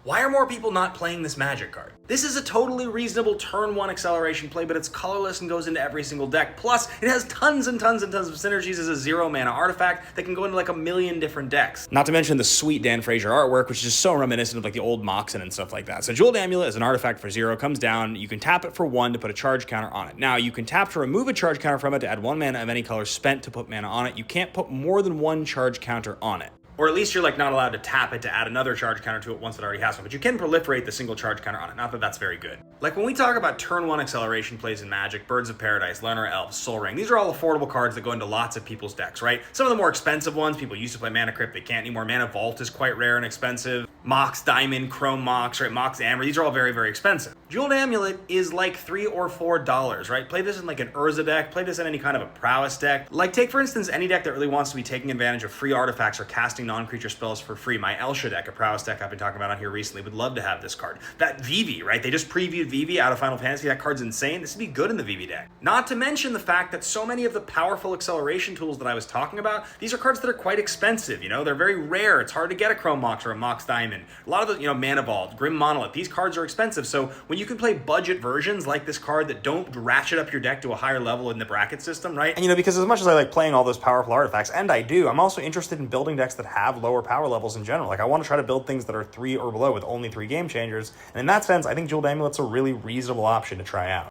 Why are more people not playing this Magic card? This is a totally reasonable turn 1 acceleration play, but it's colorless and goes into every single deck. Plus, it has tons and tons and tons of synergies as a 0-mana artifact that can go into like a million different decks. Not to mention the sweet Dan Frazier artwork, which is just so reminiscent of like the old Moxen and stuff like that. So Jeweled Amulet is an artifact for 0, comes down, you can tap it for 1 to put a charge counter on it. Now, you can tap to remove a charge counter from it to add 1 mana of any color spent to put mana on it. You can't put more than 1 charge counter on it. Or at least you're like not allowed to tap it to add another charge counter to it once it already has one, but you can proliferate the single charge counter on it. Not that that's very good. Like when we talk about turn 1 acceleration plays in Magic, Birds of Paradise, Learner Elves, Sol Ring, these are all affordable cards that go into lots of people's decks, right? Some of the more expensive ones, people used to play Mana Crypt, they can't anymore. Mana Vault is quite rare and expensive. Mox Diamond, Chrome Mox, right? Mox Amber, these are all very, very expensive. Jeweled Amulet is like $3 or $4, right? Play this in like an Urza deck, play this in any kind of a prowess deck. Like take for instance any deck that really wants to be taking advantage of free artifacts or casting non-creature spells for free. My Elsha deck, a prowess deck I've been talking about on here recently, would love to have this card. That Vivi, right? They just previewed Vivi out of Final Fantasy. That card's insane. This would be good in the Vivi deck. Not to mention the fact that so many of the powerful acceleration tools that I was talking about, these are cards that are quite expensive, you know? They're very rare. It's hard to get a Chrome Mox or a Mox Diamond. A lot of the, Mana Vault, Grim Monolith, these cards are expensive. So when you can play budget versions like this card that don't ratchet up your deck to a higher level in the bracket system, right? And because as much as I like playing all those powerful artifacts, and I do, I'm also interested in building decks that have lower power levels in general. Like I want to try to build things that are 3 or below with only 3 game changers. And in that sense, I think Jeweled Amulet's a really reasonable option to try out.